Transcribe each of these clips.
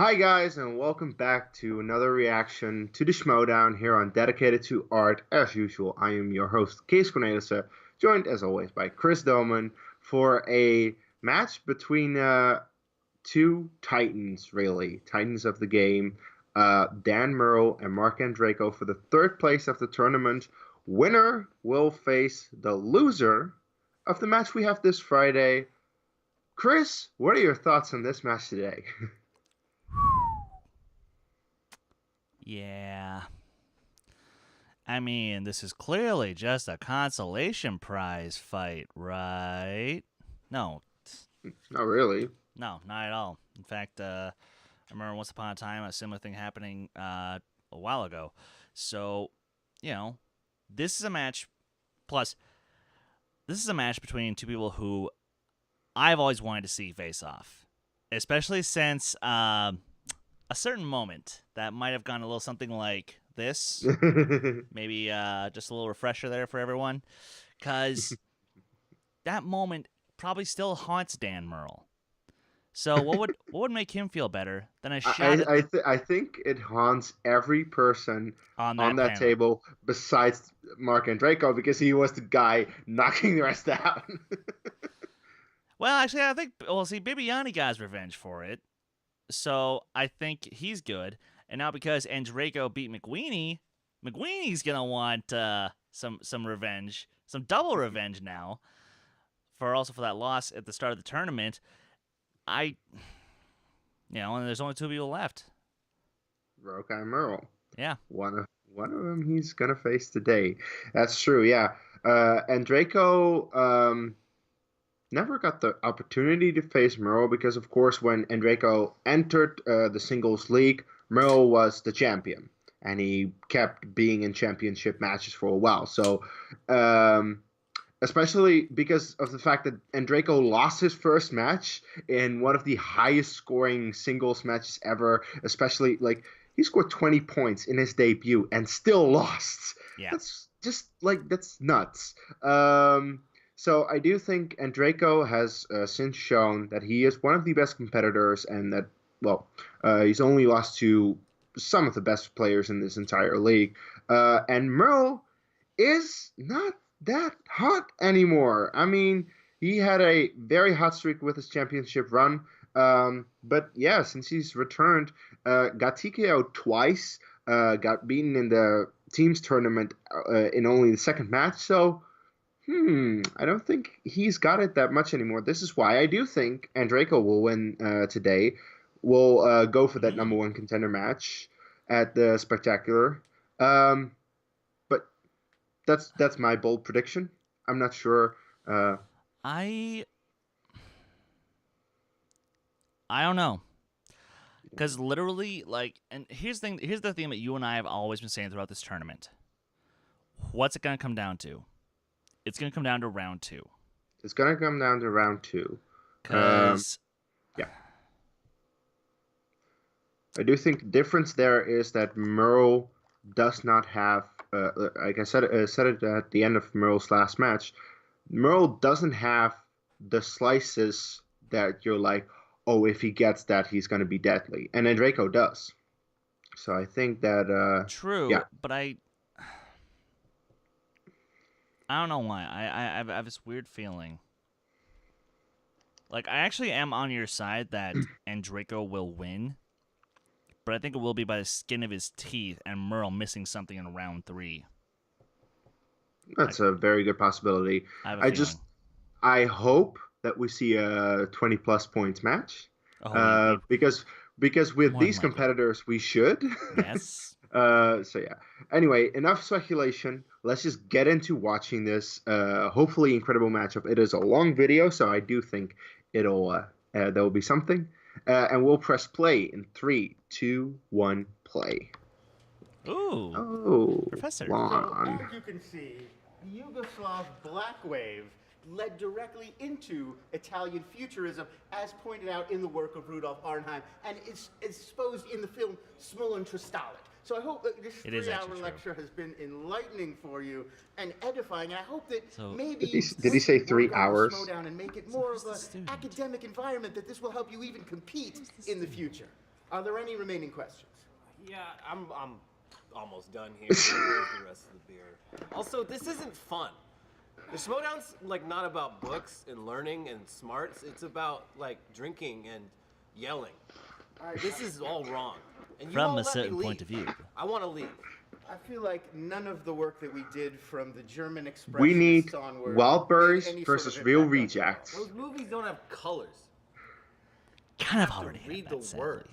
Hi guys, and welcome back to another reaction to the Schmoedown here on Dedicated to Art. As usual, I am your host, Kees Cornelissen, joined as always by Chris Doman for a match between two titans, really, titans of the game, Dan Murrell and Marc Andreyko for the third place of the tournament. Winner will face the loser of the match we have this Friday. Chris, what are your thoughts on this match today? Yeah. I mean, this is clearly just a consolation prize fight, right? No. Not really. No, not at all. In fact, I remember once upon a time a similar thing happening a while ago. So, you know, this is a match. Plus, this is a match between two people who I've always wanted to see face off, especially since a certain moment that might have gone a little something like this. Maybe just a little refresher there for everyone, because that moment probably still haunts Dan Murrell. So what would make him feel better than a shot at I think it haunts every person on on that that panel? table besides Marc Andreyko because he was the guy knocking the rest out. Well, actually, I think see, Bibiani got his revenge for it, so I think he's good. And now because Andreyko beat McWeeny, McWeeny's gonna want some revenge, some double revenge now for that loss at the start of the tournament. I, and there's only two people left. Rokai and Merle. Yeah. One of them he's gonna face today. That's true. Yeah. Andreyko never got the opportunity to face Merle because, of course, when Andreyko entered the singles league, Merle was the champion, and he kept being in championship matches for a while. So, especially because of the fact that Andreyko lost his first match in one of the highest scoring singles matches ever, especially like he scored 20 points in his debut and still lost. Yeah. That's nuts. So I do think Andreyko has since shown that he is one of the best competitors, and that he's only lost to some of the best players in this entire league. And Merle is not that hot anymore. I mean, he had a very hot streak with his championship run. But yeah, since he's returned, got TKO twice, got beaten in the teams tournament in only the second match. So, I don't think he's got it that much anymore. This is why I do think Andreyko will win today. Will go for that number one contender match at the Spectacular. But that's my bold prediction. I'm not sure. I I don't know. Because literally, and here's the thing that you and I have always been saying throughout this tournament. What's it gonna come down to? It's gonna come down to round two. It's gonna come down to round two. Cause Yeah, I do think the difference there is that Merle does not have, like I said it at the end of Merle's last match. Merle doesn't have the slices that you're like, oh, if he gets that, he's going to be deadly. And Enrico does. So I think that, true, yeah. but I don't know why. I have this weird feeling. Like I actually am on your side that Andreyko will win, but I think it will be by the skin of his teeth and Merle missing something in round three. That's a very good possibility. I have a feeling. I hope that we see a 20 plus points match. Oh, because with more these than likely. competitors we should. Yes. So yeah. Anyway, enough speculation. Let's just get into watching this hopefully incredible matchup. It is a long video, so I do think it'll there will be something. And we'll press play in 3, 2, 1, play. Ooh. Oh, Professor. long. So, as you can see, the Yugoslav Black Wave led directly into Italian futurism, as pointed out in the work of Rudolf Arnheim, and is exposed in the film Smolin Tristalek. So I hope that this It is 3-hour actually true. lecture has been enlightening for you and edifying. And I hope that So- maybe Did he say work 3 on hours? Schmoedown and make it more who's of the an student? academic environment that this will help you even compete in the future. Are there any remaining questions? Yeah, I'm almost done here. Where's the rest of the beer? Also, this isn't fun. The Schmoedown's like not about books and learning and smarts. It's about like drinking and yelling. This is all wrong. And you From won't a let me certain leave. point of view. I want to leave. I feel like none of the work that we did from the German Expressionists We need onward Wildberries made any versus sort of Real impact on Rejects. Those movies don't have colors. Kind of You have already to had read that, the sadly. words.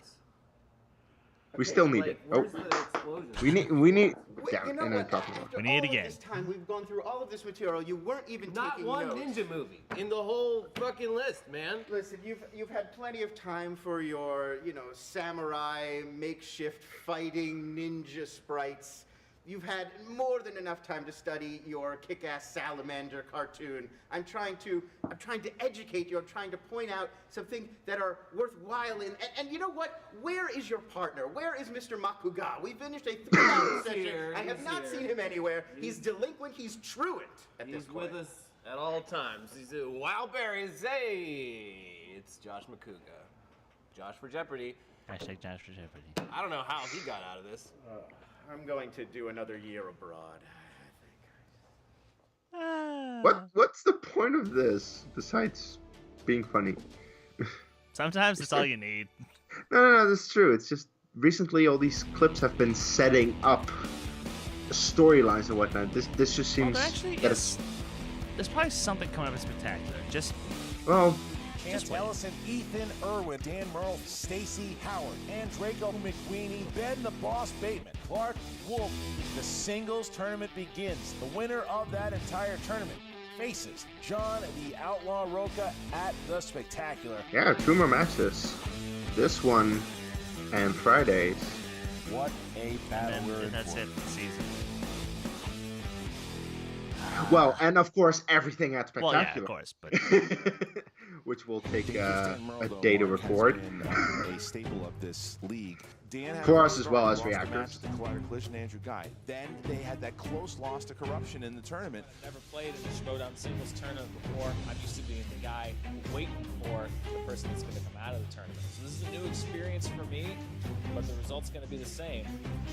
We still need Like, it. Oh, where's the explosion? we need. Wait, Damn, you know and I'm what? talking about. After We need it all again. of this time, we've gone through all of this material. You weren't even Not taking one notes. ninja movie in the whole fucking list, man. Listen, you've had plenty of time for your, samurai makeshift fighting ninja sprites. You've had more than enough time to study your kick-ass salamander cartoon. I'm trying to educate you. I'm trying to point out some things that are worthwhile. And you know what? Where is your partner? Where is Mr. Makuga? We finished a 3-hour session. here, I have he's not here. seen him anywhere. He's delinquent. He's truant at this He's point. with us at all times. He's a wild berries. Hey, it's Josh Makuga. Josh for Jeopardy. Hashtag Josh for Jeopardy. I don't know how he got out of this. I'm going to do another year abroad, I think. What's the point of this besides being funny? Sometimes it's all you need. No, that's true. It's just recently all these clips have been setting up storylines and whatnot. This just Well, seems there actually that is. There's probably something coming up in Spectacular. Just well, Chance Ellison, Ethan Erwin, Dan Murrell, Stacey Howard, Andreyko McWeeny, Ben the Boss Bateman, Clarke Wolfe. The singles tournament begins. The winner of that entire tournament faces John the Outlaw Roca at the Spectacular. yeah, 2 more matches. This one and Fridays. What a battle and we're in then that's for. it for the season. Well, and of course everything at Well, yeah, Spectacular. of course, but Which will take Dan Murrell, a though, day to Mark, has record. been, a staple of this league. Dan had For a us as well as lost a reactors. match at the Collider Collision, Andrew Guy. Then they had that close loss to Corruption in the tournament. Never played in the Schmoedown singles tournament before. I'm used to being the guy waiting for the person that's going to come out of the tournament. So this is a new experience for me, but the result's going to be the same.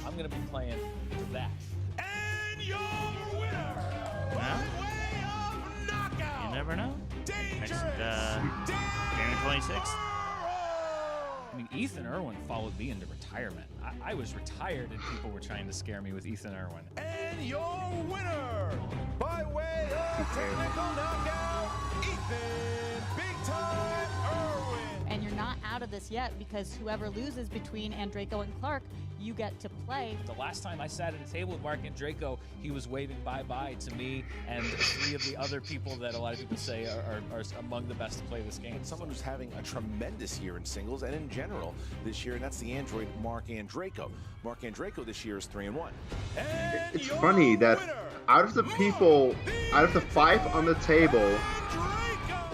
I'm going to be playing for that. And your winner, by way of knockout, you never know. Next, Dangerous January 26th. I mean, Ethan Erwin followed me into retirement. I was retired and people were trying to scare me with Ethan Erwin. And your winner, by way of technical knockout, Ethan Big Time Erwin. And you're not out of this yet because whoever loses between Andreyko and Clarke, you get to play. The last time I sat at a table with Marc Andreyko, he was waving bye-bye to me and 3 of the other people that a lot of people say are among the best to play this game. Someone who's having a tremendous year in singles and in general this year, and that's the android Marc Andreyko. Marc Andreyko this year is 3-1. And It's your funny that winner, out of the 5 on the table,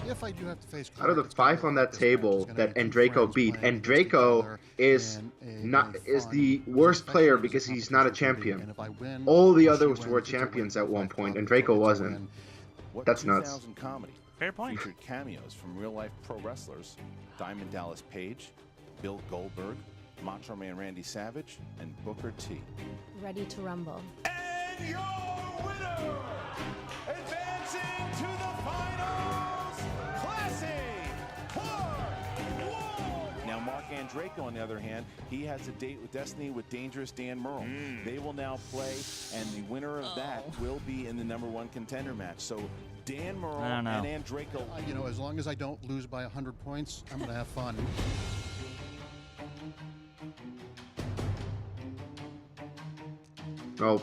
If I do have to face out of the 5 on that table that Andreyko beat, Andreyko is the worst player because he's not a champion. All the others were champions at one point, and Andreyko wasn't. What That's nuts. 2000 comedy Fair point. featured cameos from real-life pro wrestlers Diamond Dallas Page, Bill Goldberg, Macho Man Randy Savage, and Booker T. Ready to rumble. And your winner, advancing to the finals, Classy Clarke Wolfe. Now, Marc Andreyko, on the other hand, he has a date with Destiny with Dangerous Dan Murrell. They will now play, and the winner of that will be in the #1 contender match. So Dan Murrell I don't know. and Andreyko. As long as I don't lose by 100 points, I'm going to have fun. Well,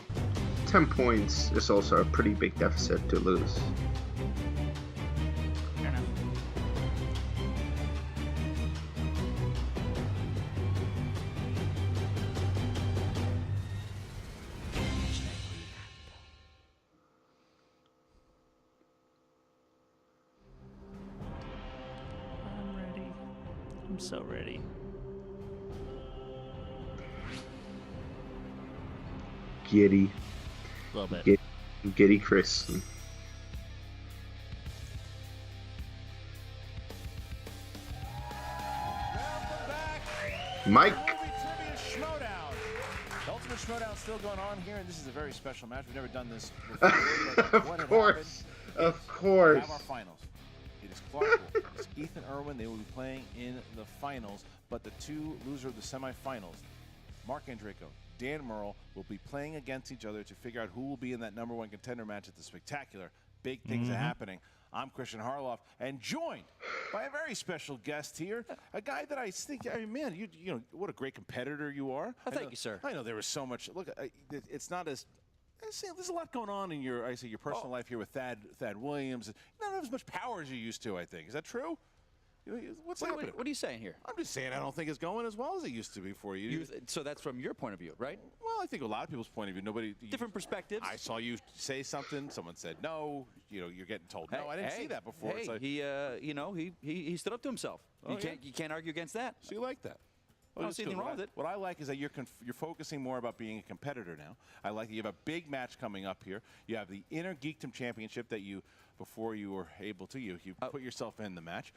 10 points is also a pretty big deficit to lose. Fair enough. I'm ready. I'm so ready. Giddy. A little bit. Giddy Chris. Mike. Movie Trivia Schmoedown. The Ultimate Schmoedown still going on here, and this is a very special match. We've never done this before. But Of course. Of course. We have our finals. It is Clarke Wolfe. It's Ethan Erwin. They will be playing in the finals, but the two losers of the semifinals, Marc Andreyko, Dan Murrell, will be playing against each other to figure out who will be in that #1 contender match at the Spectacular. Big things are happening. I'm Christian Harloff, and joined by a very special guest here, a guy that I think, I mean, man, you know, what a great competitor you are. Oh, thank you, sir. I know there was so much. Look, it's not as. I say there's a lot going on in your, your personal life here with Thad Williams. You don't have as much power as you used to, I think. Is that true? What's happening? What are you saying here? I'm just saying I don't think it's going as well as it used to be for you. So that's from your point of view, right? Well, I think a lot of people's point of view. Different perspectives. I saw you say something. Someone said no. You know, you're getting told no. I didn't see that before. Hey, it's like, he stood up to himself. Oh, You can't argue against that. So you like that? I don't see anything wrong with it. What I like is that you're focusing more about being a competitor now. I like that you have a big match coming up here. You have the Inner Geekdom Championship that before you were able to, you put yourself in the match.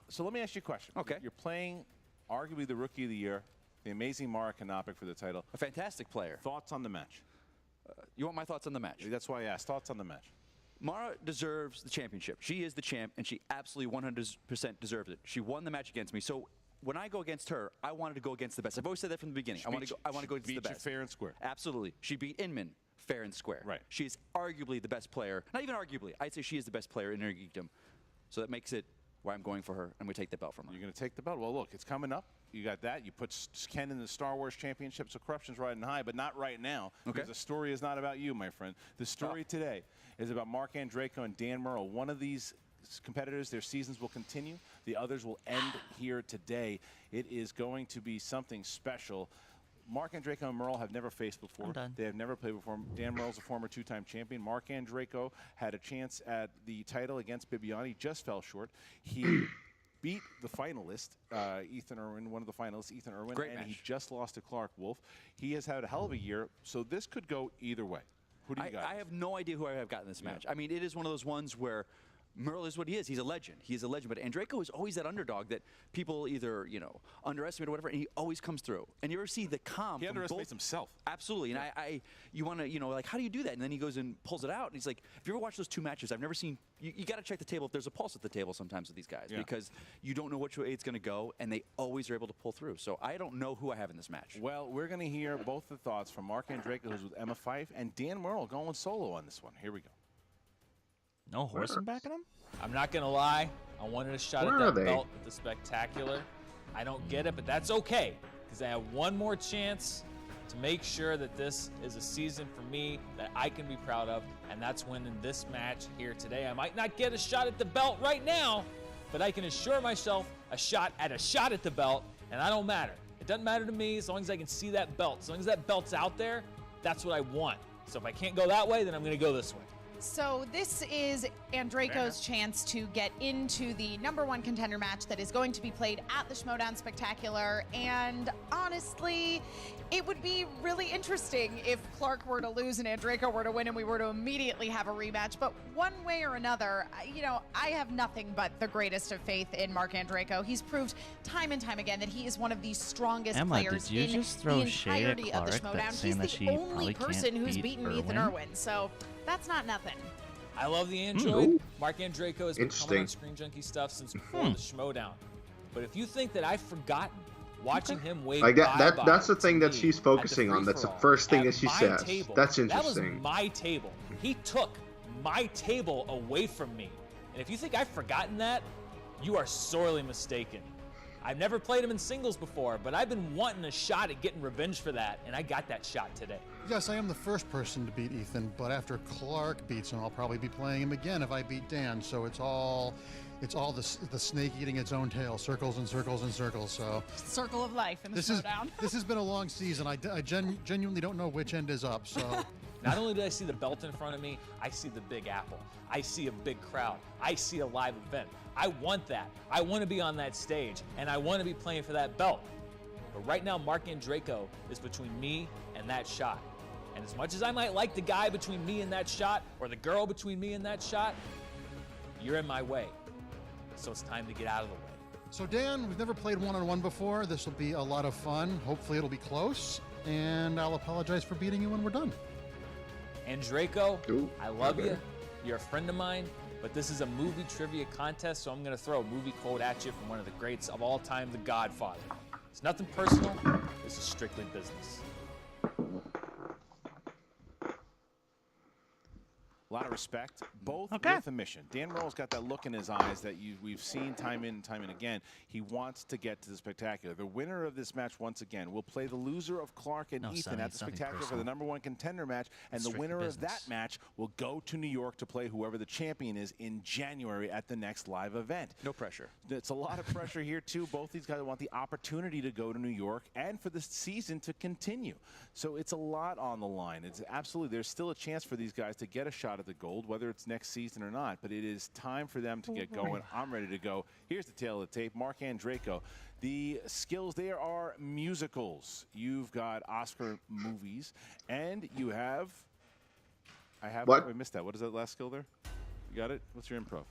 So let me ask you a question. Okay. You're playing arguably the Rookie of the Year, the amazing Mara Canopik for the title. A fantastic player. Thoughts on the match? You want my thoughts on the match? That's why I asked. Thoughts on the match? Mara deserves the championship. She is the champ, and she absolutely 100% deserves it. She won the match against me. So when I go against her, I wanted to go against the best. I've always said that from the beginning. I want to go against the best. Beat you fair and square. Absolutely. She beat Inman fair and square. Right. She is arguably the best player. Not even arguably. I'd say she is the best player in her geekdom. So that makes it why I'm going for her. I'm going to take the belt from her. You're going to take the belt? Well, look, it's coming up. You got that. You put Ken in the Star Wars Championship, so corruption's riding high, but not right now. Okay. Because the story is not about you, my friend. The story today is about Marc Andreyko and Dan Murrell. One of these competitors, their seasons will continue. The others will end here today. It is going to be something special. Marc Andreyko and Murrell have never faced before. I'm done. They have never played before. Dan Murrell's a former two-time champion. Marc Andreyko had a chance at the title against Bibiani, just fell short. He beat the finalist, Ethan Erwin, one of the finalists, Ethan Erwin, Great and match. he just lost to Clarke Wolfe. He has had a hell of a year, so this could go either way. Who do you got? I have no idea who I have gotten this match. I mean, it is one of those ones where Murrell is what he is. He's a legend. He is a legend. But Andreyko is always that underdog that people either, underestimate or whatever, and he always comes through. And you ever see the calm He from underestimates both? himself. Absolutely. And you want to, like, how do you do that? And then he goes and pulls it out. And he's like, if you ever watch those two matches, I've never seen, you got to check the table if there's a pulse at the table sometimes with these guys because you don't know which way it's going to go, and they always are able to pull through. So I don't know who I have in this match. Well, we're going to hear both the thoughts from Marc Andreyko, who's with Emma Fyffe, and Dan Murrell going solo on this one. Here we go. No horse in back of him? I'm not gonna lie, I wanted a shot Where at are that they? belt at the Spectacular. I don't get it, but that's okay, because I have one more chance to make sure that this is a season for me that I can be proud of, and that's winning this match here today. I might not get a shot at the belt right now, but I can assure myself a shot at the belt, and I don't matter. It doesn't matter to me as long as I can see that belt. As long as that belt's out there, that's what I want. So if I can't go that way, then I'm gonna go this way. So this is Andreyko's chance to get into the #1 contender match that is going to be played at the Schmoedown Spectacular. And honestly, it would be really interesting if Clarke were to lose and Andreyko were to win and we were to immediately have a rematch. But one way or another, I have nothing but the greatest of faith in Marc Andreyko. He's proved time and time again that he is one of the strongest Emma, players did you in just throw the shade at entirety of the Clarke that's Schmoedown. saying that He's she the only probably person can't who's beat beaten Ethan Erwin? Erwin. So that's not nothing. I love the Android. Marc Andreyko has been coming Interesting. on Screen Junkie stuff since before the Schmoedown. But if you think that I've forgotten watching him wave Like bye-bye that's the thing to that me she's at focusing on. That's the free-for-all first thing at that she my says. table, That's That was interesting. my table. He took my table away from me. And if you think I've forgotten that, you are sorely mistaken. I've never played him in singles before, but I've been wanting a shot at getting revenge for that, and I got that shot today. Yes, I am the first person to beat Ethan, but after Clarke beats him, I'll probably be playing him again if I beat Dan. So it's all the snake eating its own tail, circles and circles and circles. So Circle of life in the this Schmoedown. has been a long season. I genuinely don't know which end is up. So Not only do I see the belt in front of me, I see the Big Apple. I see a big crowd. I see a live event. I want that. I want to be on that stage, and I want to be playing for that belt. But right now, Marc Andreyko is between me and that shot. And as much as I might like the guy between me and that shot, or the girl between me and that shot, you're in my way. So it's time to get out of the way. So Dan, we've never played one-on-one before. This will be a lot of fun. Hopefully it'll be close, and I'll apologize for beating you when we're done. Andreyko, Ooh, I love okay. you. You're a friend of mine, but this is a movie trivia contest, so I'm going to throw a movie quote at you from one of the greats of all time, The Godfather. It's nothing personal. This is strictly business. A lot of respect, both Okay. with a mission. Dan Murrell's got that look in his eyes that we've seen time in and time and again. He wants to get to the Spectacular. The winner of this match, once again, will play the loser of Clarke and No, Ethan Sonny, at the it's nothing Spectacular for the personal. #1 contender match. And It's the strictly winner of business. that match will go to New York to play whoever the champion is in January at the next live event. No pressure. It's a lot of pressure here, too. Both these guys want the opportunity to go to New York and for the season to continue. So it's a lot on the line. It's absolutely, there's still a chance for these guys to get a shot at the gold, whether it's next season or not. But it is time for them to get going. I'm ready to go. Here's the tail of the tape. Marc Andreyko. The skills there are musicals. You've got Oscar movies, and you have. What? I missed that. What is that last skill there? You got it? What's your improv?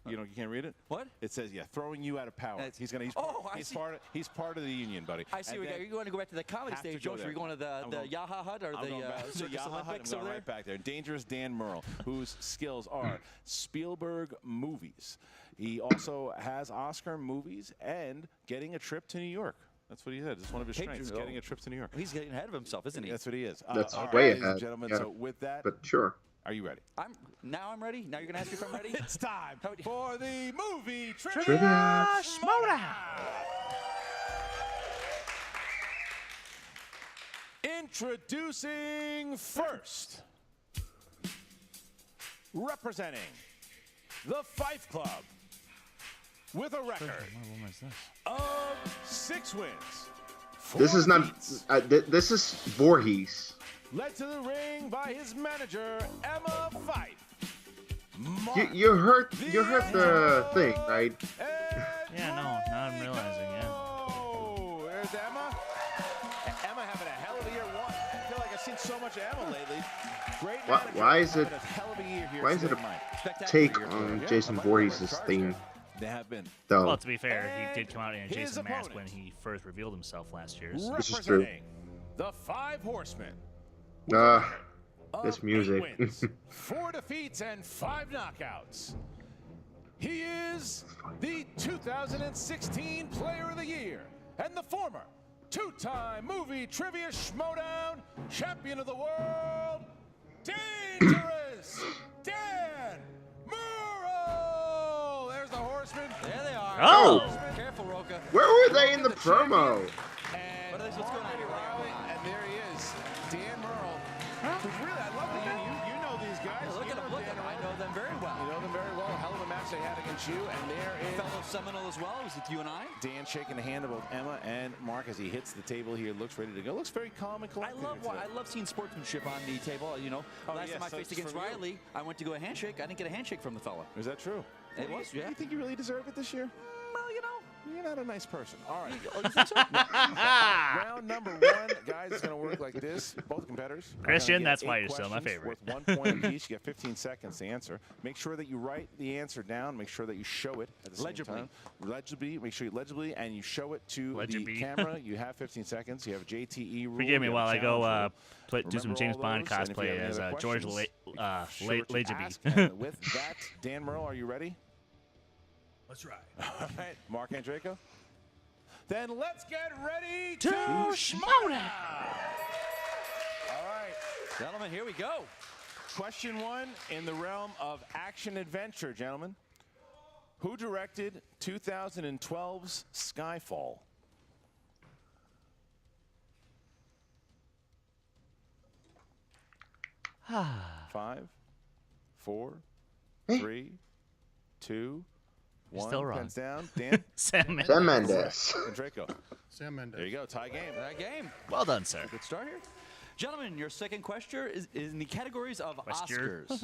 You can't read it? What? It says, throwing you out of power. That's- He's see. part of the union, buddy. I see. And then You want to go back to the comedy have to stage, go Joe? Should there. we go into the going- Yaha Hut or I'm going back to the the Circus Yaha Hut. I'm Olympics going over there? right back there. Dangerous Dan Murrell, whose skills are Spielberg movies. He also has Oscar movies and getting a trip to New York. That's what he said. It's one of his strengths, getting a trip to New York. He's getting ahead of himself, isn't he? That's what he is. That's all right, way ladies and ahead. gentlemen. Yeah. So with that, But sure. are you ready? I'm ready. Now you're gonna ask me if I'm ready. It's time How would you- for the movie trivia Trivia Schmoedown. Introducing first, representing the Fyffe Club with a record of 6 wins. This 4 is not. defeats. This is Voorhees. Led to the ring by his manager, Emma Fyffe. You heard the thing, right? Yeah, no, now I'm realizing, yeah. Oh, there's Emma. Emma having a hell of a year. I feel like I've seen so much of Emma lately. Great manager, Why is it? having a hell of a year here Why is it today, Mike. a take on Yeah, Jason I like Voorhees' the theme? They have been. Though. Well, to be fair, he did come out in a His Jason mask when opponent. he first revealed himself last year. So. This is true. Representing the 5 Horsemen. This Of music. 8 wins, 4 defeats, and 5 knockouts. He is the 2016 Player of the Year and the former 2-time Movie Trivia Schmoedown Champion of the World, Dangerous Dan Murrell. There's the Horsemen. There they are. Oh! Careful, Roca. Where were they in the promo? And What's going on here? And there he is, Dan Murrell. Who's really, I love that you know these guys. Look You at them. know Look at Dan them. I Murrell. know them very well. You know them very well. Hell of a match they had against you, and there is Fellow Seminole as well. Was it you and I? Dan shaking the hand of both Emma and Mark as he hits the table here. Looks ready to go. Looks very calm and collected. I love seeing sportsmanship on the table. Oh, Last yes, time I faced that's against from you. Riley, I went to go a handshake. I didn't get a handshake from the fella. Is that true? It was, yeah. You think you really deserve it this year? Well, You're not a nice person. All right. Oh, you think so? Round number 1, guys, is going to work like this. Both competitors. are Christian, gonna get that's why 8 you're still my questions favorite. Worth 1 point apiece. You get 15 seconds to answer. Make sure that you write the answer down. Make sure that you show it at the same Legibly. time. Legibly. Make sure you legibly and you show it to Legibly. the camera. You have 15 seconds. You have a JTE rule. Forgive me You have while a I go challenge rule. do some Remember James all Bond those, and if you cosplay have any as other George questions, show what you Lazenby. ask. And with that, Dan Murrell, are you ready? Let's ride. All right, Marc Andreyko. Then let's get ready To Schmoedown. All right, Gentlemen, here we go. question 1 in the realm of action adventure, gentlemen. Who directed 2012's Skyfall? Five, 4, 3, 2, 1. still wrong. Pens down. Dan. Sam Mendes. Sam Mendes. Draco. Sam Mendes. There you go. Tie game. That game. Well done, sir. Good start here. Gentlemen, your second question is in the categories of Question. Oscars.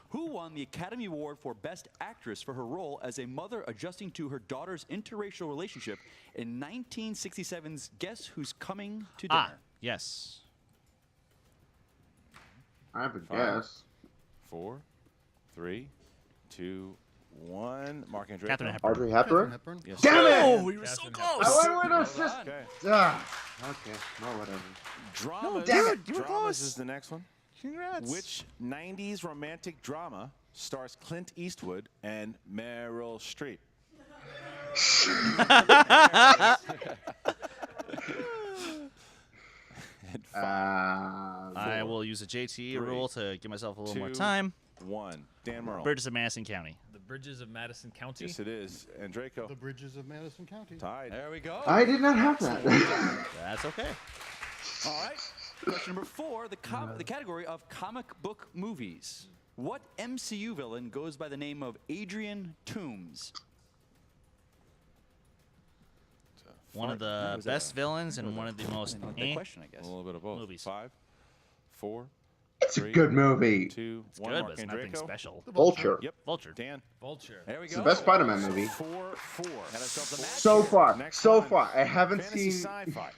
Who won the Academy Award for Best Actress for her role as a mother adjusting to her daughter's interracial relationship in 1967's Guess Who's Coming to Dinner? Yes. I have a 5, guess. 4, 3, 2, 1. Marc Andreyko. Catherine Hepburn. Audrey Hepburn? Hepburn. Yes, Damn sir. it! Oh, we were so close. I went with Well assist. done. Okay, well, whatever. Dramas. damn it, you were Dramas close. is the next one. Congrats. Which 90s romantic drama stars Clint Eastwood and Meryl Streep? And 5, I will use a JTE rule to give myself a little more 2, time. 1. Dan Murrell. Bridges of Madison County. The Bridges of Madison County. Yes, it is. Andreyko. The bridges of Madison County. Tied. There we go. I did not have that. That's okay. All right. Question number 4, the category of comic book movies. What MCU villain goes by the name of Adrian Toomes? One of the was that best villains and one of the most Good question, I guess. A little bit of both. movies. 5, 4, It's a 3, good movie. 2, It's 1. good, Marc but it's nothing Andreyko. special. Vulture. Yep. Vulture. Dan. Vulture. There we It's go. the best Spider-Man movie. 4-4. So far, Next so one. far. I haven't Fantasy seen. sci-fi.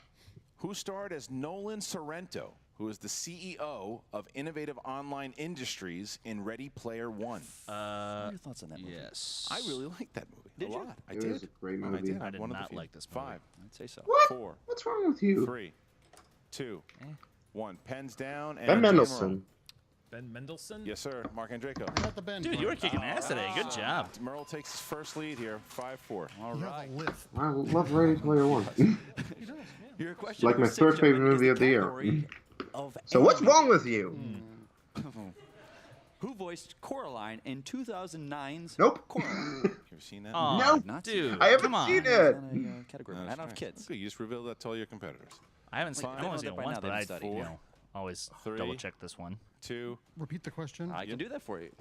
Who starred as Nolan Sorrento, who is the CEO of Innovative Online Industries in Ready Player One? What are your thoughts on that movie? Yes. I really like that movie Did a you? lot. I It did. was a great I movie. did. I did One of the not few. like this movie. 5, I'd say so. What? 4, What's wrong with you? 3, 2, 1. Pens down. And Ben Dan Mendelsohn. Murrell. Ben Mendelsohn. Yes, sir. Marc Andreyko. I got the Ben. Dude, you were kicking ass today. Good job. Merle takes his first lead here. 5-4. All You right. have a lift. I love Ready Player One. Your question Like number my 6, third favorite gentlemen, is movie of the year. category of So what's anime. wrong with you? Who voiced Coraline in 2009's Nope. Coraline? You ever seen that? Oh, No. Not dude. I haven't come on. seen It's it. not a category. I don't have kids. Okay, you just revealed that to all your competitors. I haven't seen. Like, I've they only know seen that it by once, now, but they've I studied. you know always 3, double check this one. 2. Repeat the question. I can do that for you.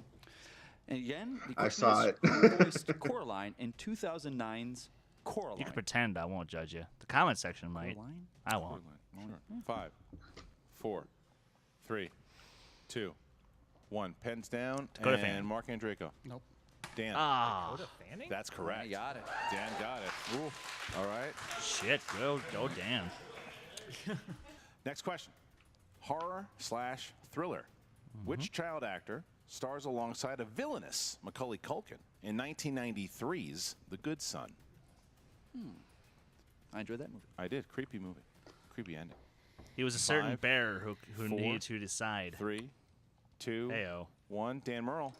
And again, the I question saw is, it. who voiced Coraline in 2009's Coraline? You can pretend I won't judge you. The comment section might. Coraline? I won't. Sure. 5, 4, 3, 2, 1. Pens down. Dakota and Fanning. Marc Andreyko. Nope. Dan. Ah, Dakota Fanning. That's correct. I got it. Dan got it. Ooh. All right. shit. Go Dan. Next question. Horror/thriller. Which child actor stars alongside a villainous Macaulay Culkin in 1993's The Good Son? I enjoyed that movie. I did. Creepy movie. Creepy ending. He was a certain 5, bear who 4, needed to decide. 3, 2, Heyo. 1. Dan Murrell.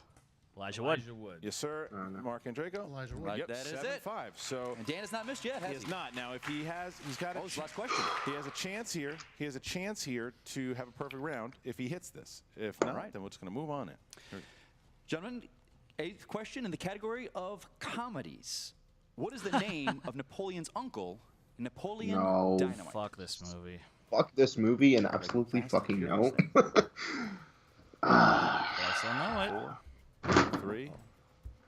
Elijah Wood. Elijah Wood. Yes, sir. no. Marc Andreyko. Elijah Wood. Right, Yep, that is 7-5. it. So And Dan has not missed yet, he has has not. Now, if he's got Oh, it's the last question. He has a chance here. He has a chance here to have a perfect round if he hits this. If not, right. then we're just going to move on in. Here we go. Gentlemen, 8th question in the category of comedies. What is the name of Napoleon's uncle in Napoleon No. Dynamite? Fuck this movie. Fuck this movie and absolutely fucking no. I still know it. 3,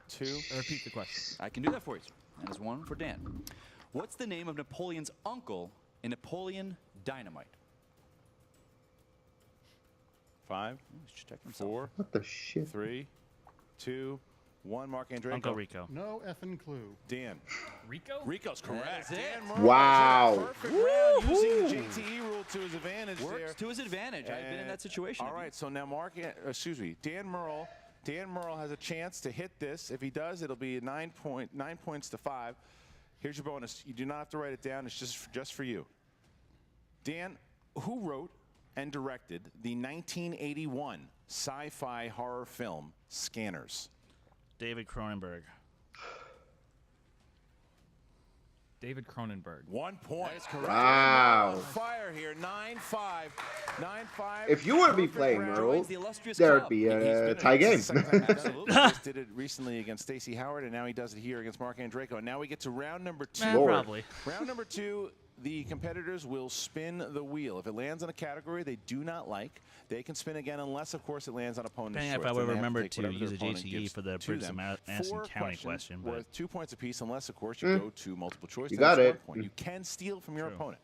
2. Repeat the question. I can do that for you. That is 1 for Dan. What's the name of Napoleon's uncle in Napoleon Dynamite? 5, Just check himself. 4, What the shit? 3, 2, 1. Marc Andreyko. Uncle Rico. No effing clue. Dan. Rico. Rico's correct. That is it. Dan Murrell Wow. has a perfect round using the JTE rule to his advantage Works there. to his advantage. I've been in And- that situation. All right, so now Dan Murrell. Dan Murrell has a chance to hit this. If he does, it'll be 9 points to 5. Here's your bonus. You do not have to write it down. It's just for you. Dan, who wrote and directed the 1981 sci-fi horror film Scanners? David Cronenberg. David Cronenberg. 1 point. That is correct. Wow. On fire here. 9-5. 9-5. If you were to be Perfect playing round. Merle, Joins the illustrious there would club. be He's a been tie game. it's the second time he's done it. Absolutely. He just did it recently against Stacey Howard, and now he does it here against Marc Andreyko. And now we get to round number 2. Lord. Probably. Round number 2, the competitors will spin the wheel. If it lands on a category they do not like, they can spin again unless, of course, it lands on opponent's Dang, if choice. I Then would they have remember take to whatever use their a opponent JTE gives for the to Bridges of them. Madison 4 County questions question, but- worth 2 points apiece, unless, of course, you go to multiple choice. You Then got it's it. 1 point. You can steal from your opponent.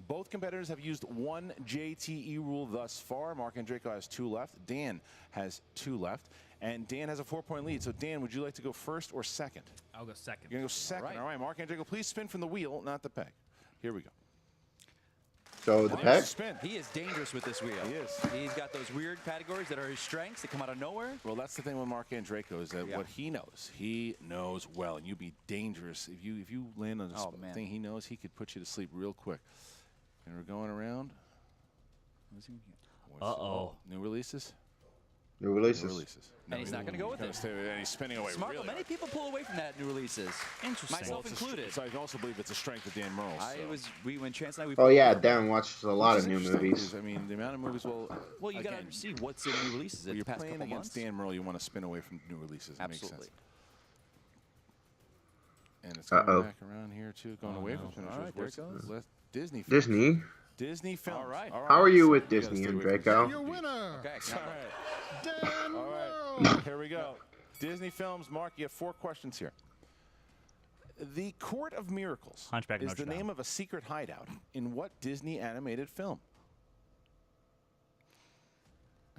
Both competitors have used 1 JTE rule thus far. Marc Andreyko has 2 left. Dan has 2 left. And Dan has a 4-point lead. So, Dan, would you like to go first or second? I'll go second. You're going to go second. All right, Marc Andreyko, please spin from the wheel, not the peg. Here we go. So the peg? Spin. He is dangerous with this wheel. He is. He's got those weird categories that are his strengths that come out of nowhere. Well, that's the thing with Marc Andreyko is that what he knows well, and you'd be dangerous if you land on a thing he knows. He could put you to sleep real quick. And we're going around. New releases. New releases. And he's not going to go with it. And he's spinning away. Smart. Really Many people pull away from that new releases. Interesting. Myself included. So I also believe it's a strength of Dan Murrell. When Chance and I. Oh yeah, Dan watched a lot of new movies. I mean, the amount of movies. Well, you got to see what's in new releases. When you're past playing couple against months. Dan Murrell, you want to spin away from new releases. That Absolutely. makes sense. And it's going back around here too, going away from finishers. All right, there it goes. Disney. Disney films. All right. How are you with Disney, Andreyko? Your winner. Okay. All right. Dan All Murrell. Here we go. Disney films. Mark, you have 4 questions here. The Court of Miracles Hunchback of is Notre the Dame. name of a secret hideout in what Disney animated film?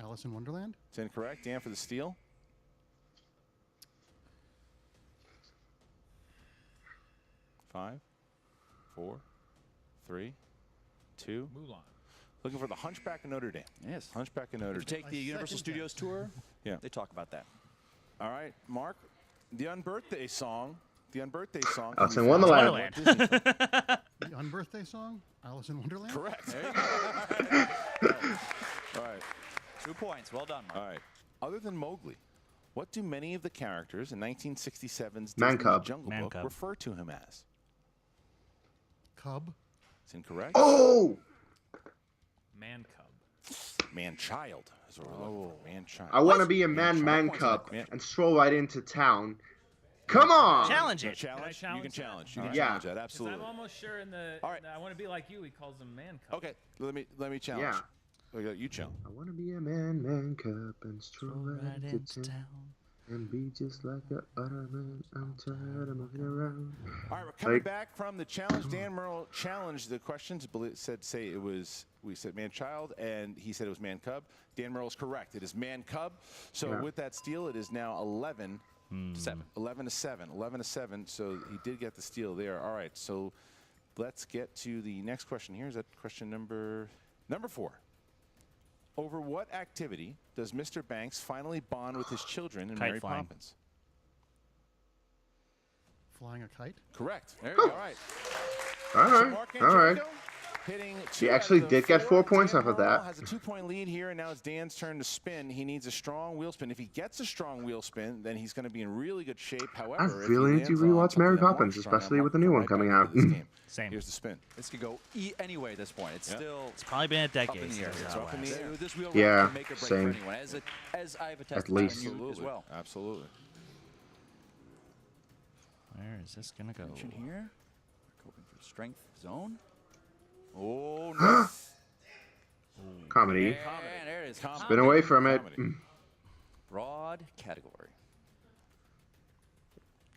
Alice in Wonderland. It's incorrect. Dan for the steal. Five, 4, 3, 2. Mulan. Looking for the Hunchback of Notre Dame. Yes. Hunchback of Notre If you Dame. take the Universal Studios tour, they talk about that. All right, Mark. The Unbirthday song. The Unbirthday song. Alice in Wonderland. The Unbirthday song. Alice in Wonderland. Correct. There you go. All right. 2 points. Well done, Mark. All right. Other than Mowgli, what do many of the characters in 1967's Man Disney's Cub. Jungle Book refer to him as? Cub. It's incorrect. Oh! Man cub. Man-child is what we're looking for. Man-child. I want to be a man cub and stroll right into town. Come on! Challenge it. Challenge? Can I You can challenge challenge. You can Yeah. challenge that. 'Cause Absolutely. I'm almost sure in the. All right. I want to be like you. He calls him man cub. Okay. Let me challenge. Yeah. Okay, you challenge. I want to be a man cub and stroll right into town. And be just like the other man. I'm tired of moving around. All right, we're coming back from the challenge. Dan Murrell challenged the questions. We said man-child, and he said it was man-cub. Dan Murrell's correct. It is man-cub. So with that steal, it is now 11 to 7. 11 to 7. 11 to 7. So he did get the steal there. All right. So let's get to the next question here. Is that question number 4? Over what activity does Mr. Banks finally bond with his children in Kite Mary flying. Poppins? Flying a kite. Correct. There you go. All right. All So right. Marc All right. Andreyko hitting He 2 out actually of the did get 4. 4 points Dan off of Murrell that. has a 2-point lead here, and now it's Dan's turn to spin. He needs a strong wheel spin. If he gets a strong wheel spin, then he's going to be in really good shape. However, I if he really need to lands on rewatch something Mary that Mark's Poppins, strong on, especially Mark with the will new come one right coming back out. into this game. Same. Here's the spin. This could go anyway at this point. It's still It's probably been a decade. up in the air. since It's that up in the last. air. This wheel Yeah, round can make or break same. for anyone, as I've attested least. to you as well. Absolutely. Where is this gonna go? Action here. Hoping for strength zone. Oh no! Comedy. And there it is. Been away from it. Comedy. Broad category.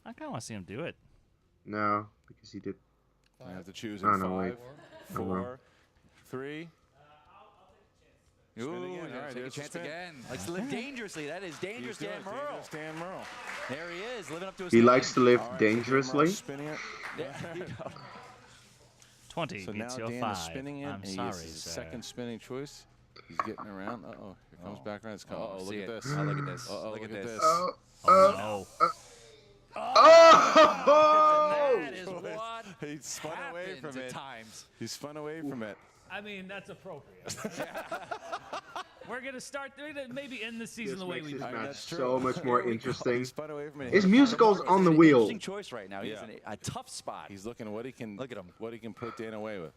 I kind of want to see him do it. No, because he did. I have to choose Oh, in no, wait. 5, 4, 3. Ooh, again. All you're right, taking a there's the chance spin. again. Likes to live dangerously. That is dangerous, He's Dan good. Murrell. Dangerous Dan Murrell. There he is, living up to his He name. likes to live All right, so Dan dangerously. Murrell's spinning it. There you go. 20 So now beats Dan your is 5. spinning it, I'm and he sorry, gets his sir. second spinning choice. He's getting around. Uh-oh, here comes back around. Uh-oh, look see at it. this. Oh, look at this. Uh-oh, Look look at at this. this. Oh, no. Oh! That is what He spun away happens from at it. times. He spun away from it. I mean, that's appropriate. We're gonna start. We're gonna maybe end the season This the way makes we this do. match That's true. so much more Here we go. interesting. He spun away from it. His musical's on the wheel. Interesting choice right now. He's Yeah. in a tough spot. He's looking at what he can. Look at him. What he can put Dan away with.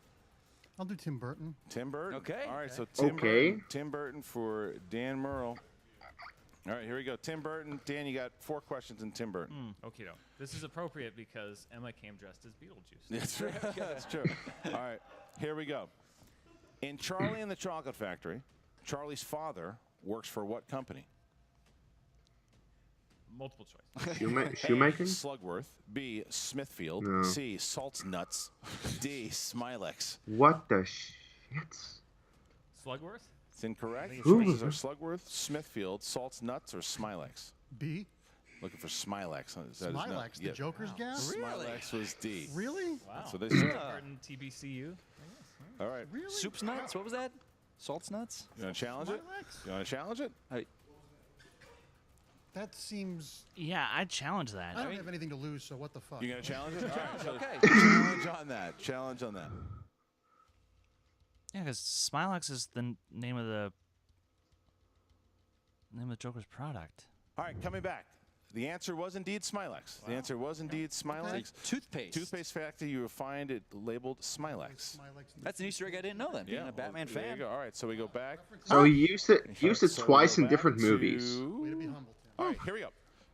I'll do Tim Burton. Tim Burton. Okay. All right. So Tim Okay. Burton. Tim Burton for Dan Murrell. All right. Here we go. Tim Burton. Dan, you got 4 questions in Tim Burton. Okay, no. This is appropriate because Emma came dressed as Beetlejuice. That's right. Yeah, that's true. All right. Here we go. In Charlie and the Chocolate Factory, Charlie's father works for what company? Multiple choice. Shoemaking? Slugworth. B. Smithfield. No. C. Salt's Nuts. D. Smilex. What the shit? Slugworth? It's incorrect. Ooh. Choices are Slugworth, Smithfield, Salt's Nuts, or Smilex. B. Looking for Smilex. Huh? Is that his no- Smilex, the yeah. Joker's gas. Smilex was D. Really? Wow. So this Burton TBCU. All right. Really? Soup's nuts. What was that? Salt's nuts. You want to challenge it? You want to challenge it? That seems. Yeah, I'd challenge that. I don't have anything to lose, so what the fuck? You gonna challenge it? All right, so Okay. challenge on that. Challenge on that. Yeah, because Smilex is the name of the Joker's product. All right, coming back. The answer was indeed Smilex. The answer was indeed Smilex. Toothpaste. Toothpaste Factory, you will find it labeled Smilex. That's an Easter egg I didn't know then. Being a Batman There fan. you go. All right, so we go back. So he used it So we twice go in different back movies. to- Way to be humble, Tim. All right, here we go.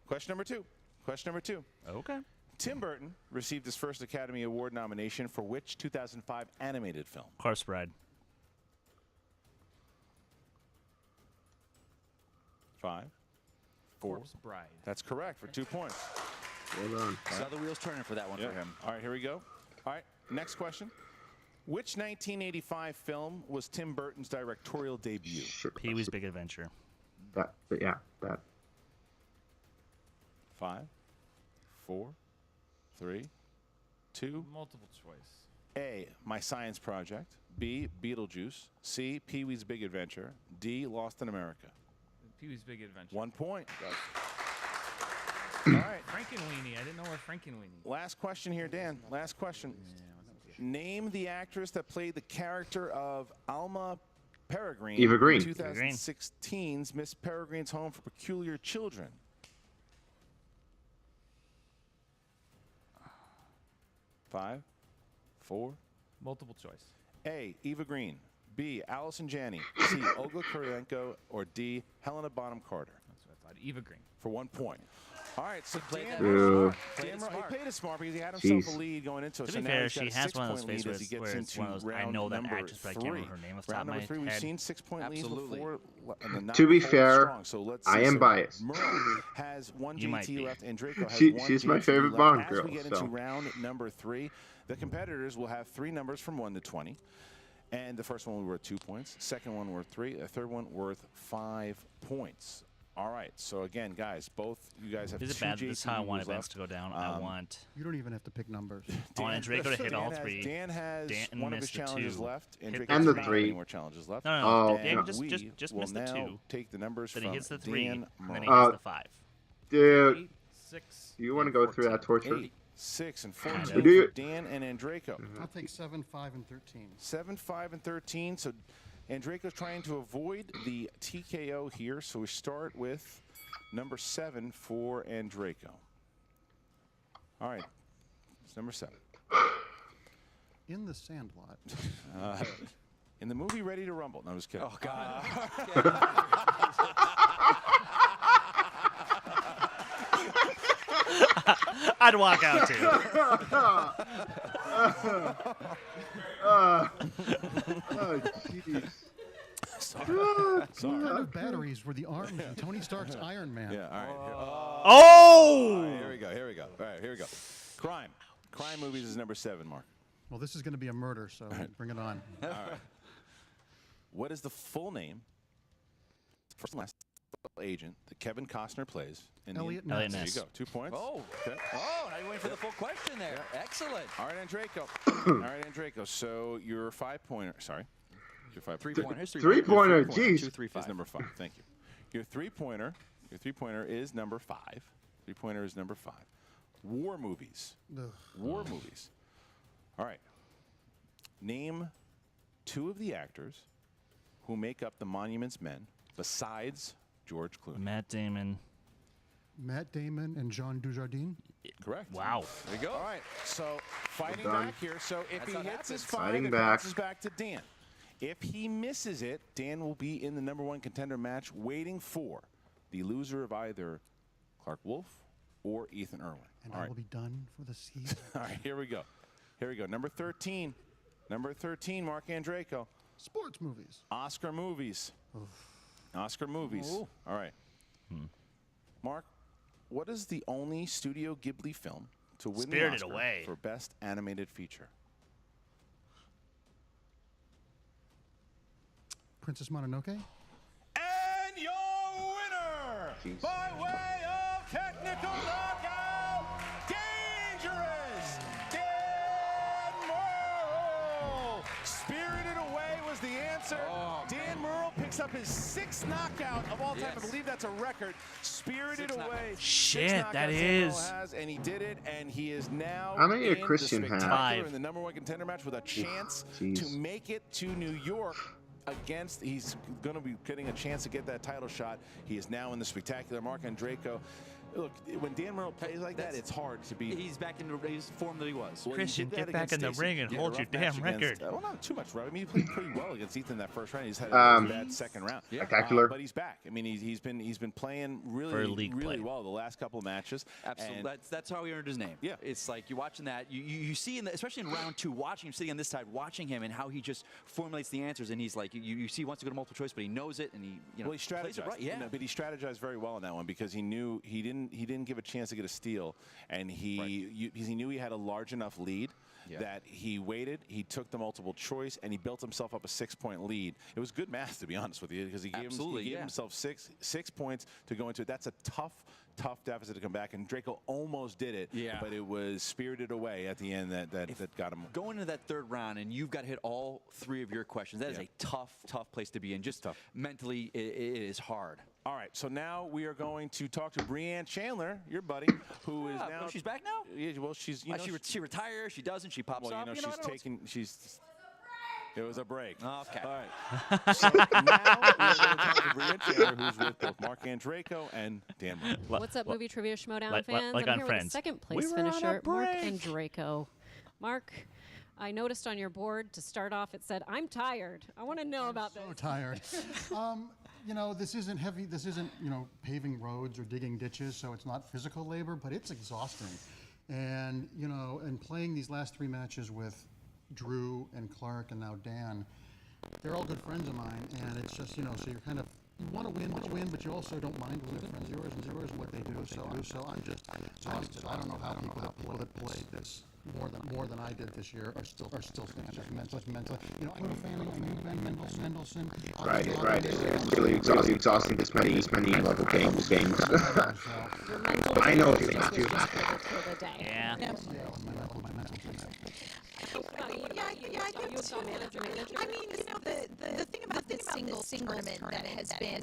Question number two. Question number two. Okay. Tim Burton received his first Academy Award nomination for which 2005 animated film? Corpse Bride. 5, 4. Corpse Bride. That's correct for 2 points. Well done. Saw the wheels turning for that one Yeah. for him. All right, here we go. All right, next question. Which 1985 film was Tim Burton's directorial debut? Pee-wee's Big Adventure. That. 5, 4, 3, 2. Multiple choice. A, My Science Project. B, Beetlejuice. C, Pee-wee's Big Adventure. D, Lost in America. Pee-wee's Big Adventure. 1 point. All right. Frankenweenie. I didn't know where Frankenweenie. Last question here, Dan. Last question. Name the actress that played the character of Alma Peregrine Eva Green. in 2016's Miss Peregrine's Home for Peculiar Children. 5, 4. Multiple choice. A, Eva Green. B, Allison Janney. C, Olga Kurylenko. Or D, Helena Bonham Carter. That's what I thought. Eva Green. For 1 point. All right, so Played Dan, that Ew. Dan Murrell, he played it smart because he had himself a lead going into it. To So be now fair, he's got she a has one of those 6-point lead faces as he where gets it's into one of those. I round know that number actress, but I can't 3. remember her name off the top Round of number my 3, we've head. seen 6-point leads Absolutely. before. And the To be knockout fair, strong. So let's I see. am So biased. Murrell has one You might JT be. left, and Draco has one She's my JT favorite left. Bond As girl, we get so. into round number 3, the competitors will have 3 numbers from 1 to 20. And the first one will be worth 2 points. Second one worth 3. The third one worth 5 points. All right. So again, guys, both you guys have Is it 2 bad? JT This is how I want moves events left. to go down. I want. You don't even have to pick numbers. I want Andreyko to hit all Dan 3. Dan has Dan one of his missed the challenges 2. left. Hit Andreyko And does the not have 3. any more challenges left. No, Oh, Dan, no. just will miss the now 2. take the numbers Then from he hits the 3, Dan and then he Murrell. hits the 5. Dude, 8, 6. do you want to go through that torture? 8, 6, and I 14 know. Do you- for Dan and Andreyko. I'll take 7, 5, and 13. 7, 5, and 13. So Andreyko's trying to avoid the TKO here. So we start with number 7 for Andreyko. All right. It's number 7. In the Sandlot. In the movie Ready to Rumble. No, I'm just kidding. Oh, God. I'd walk out too. Oh, jeez. Sorry. What kind of batteries were the arms in Tony Stark's Iron Man? Yeah, all right. Oh! All right, here we go. Here we go. All right, here we go. Crime. Crime movies is number 7, Mark. Well, this is going to be a murder, so bring it on. All right. What is the full name, first and last agent that Kevin Costner plays in Elliot the Elliot There Ness. you go. 2 points. Oh. Okay. Oh, now you're waiting for the full question there. Excellent. All right, Andreyko. All right, Andreyko. So your 5-pointer. Sorry. Your 5-pointer. 3-pointers. 3-pointer, jeez. 2, 3, 5. Is number 5. Thank you. Your 3-pointer. Your 3-pointer is number 5. 3-pointer is number 5. War movies. Ugh. War movies. All right. Name 2 of the actors who make up the Monuments Men besides George Clooney. Matt Damon. Matt Damon and Jean Dujardin. Correct. Wow. There you go. All right. So fighting Well done. back here. So if That's he how it hits his happens. 5, Fighting it back. bounces back to Dan. If he misses it, Dan will be in the number 1 contender match waiting for the loser of either Clarke Wolfe or Ethan Erwin. And All I right. will be done for the season. All right, here we go. Here we go. Number 13. Number 13, Marc Andreyko. Sports movies. Oscar movies. Oscar movies. Ooh. All right. Mark, what is the only Studio Ghibli film to win Spirited the Oscar Away. for Best Animated Feature? Princess Mononoke. And your winner, Jeez. by way of technical knockout, dangerous Dan Murrell. Spirited answer. Dan Murrell picks up his 6th knockout of all time. I believe that's a record. Spirited Away. Shit, that Dan is. Murrell has, and he did it, and he is now How many did in Christian the have? Spectacular in the #1 contender match with a chance Jeez. to make it to New York. He's going to be getting a chance to get that title shot. He is now in the Spectacular. Marc Andreyko. Look, when Dan Murrell plays like that, it's hard to be. He's back in his form that he was. Well, Christian, he did that get back in the against ring and Stacey. hold Yeah, your rough match damn record. against- well, not too much, right? I mean, he played pretty well against Ethan that first round. He's had a bad second round. Spectacular. But he's back. I mean, he's been playing For really league play. well the last couple of matches. Absolutely. And That's how he earned his name. Yeah. It's like you're watching that. You see, especially in round 2, watching him sitting on this side, watching him and how he just formulates the answers. And he's like, you see he wants to go to multiple choice, but he knows it and he well, he plays strategized. it right. Yeah. But he strategized very well in that one because he knew he didn't give a chance to get a steal, and he knew he had a large enough lead. Yeah. That he waited, he took the multiple choice, and he built himself up a 6-point lead. It was good math, to be honest with you, because he gave himself six points to go into it. That's a tough deficit to come back, and Draco almost did it, but it was Spirited Away at the end that got him. Going into that 3rd round, and you've got to hit all 3 of your questions. That is a tough place to be in. Just mentally, it is hard. All right, so now we are going to talk to Breanne Chandler, your buddy, who is now. Oh, she's back now? Yeah, well, she's. She retires. She doesn't. She pops up. It was a break. Okay. All right. So now we're going to talk to Breanne Chandler, who's with both Marc Andreyko and Dan Murrell. What's up, Movie Trivia Schmoedown like fans? on I'm here Friends. with the 2nd We place were on a finisher, Marc break. Andreyko. Marc, I noticed on your board to start off it said, "I'm tired." I want to know about this. So tired. This isn't heavy. This isn't paving roads or digging ditches, so it's not physical labor, but it's exhausting. And and playing these last 3 matches with Drew and Clarke and now Dan, they're all good friends of mine, and it's just so you're kind of. You want to win, but you also don't mind losing friends of yours and what they do. So I'm just exhausted. I don't know how people that played this more than I did this year are still mentally. I'm a fan of Mendelsohn. Right. It's really exhausting this many level games. I know what you're too. Yeah. I mean, the thing about this singles tournament that has been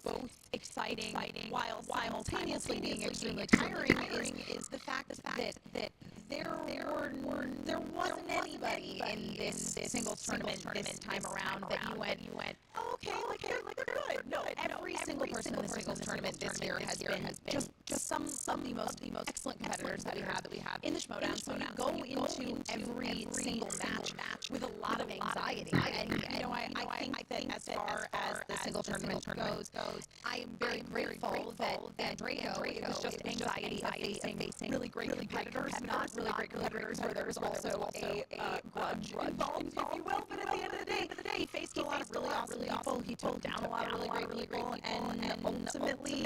both exciting while simultaneously being extremely tiring is the fact that there wasn't anybody in this singles tournament this time around that you went, oh, okay, like they're good. No, every single person in the singles tournament this year has been just some of the most excellent competitors that we have in the Schmoedown. So you go into every single match with a lot of anxiety. And I think that as far as the single tournament goes, I am very grateful that Andreyko was just anxiety of facing really great competitors, not really great competitors where there was also a grudge involved, if you will. But at the end of the day, he faced a lot of really awesome people. He took down a lot of really great people, and ultimately,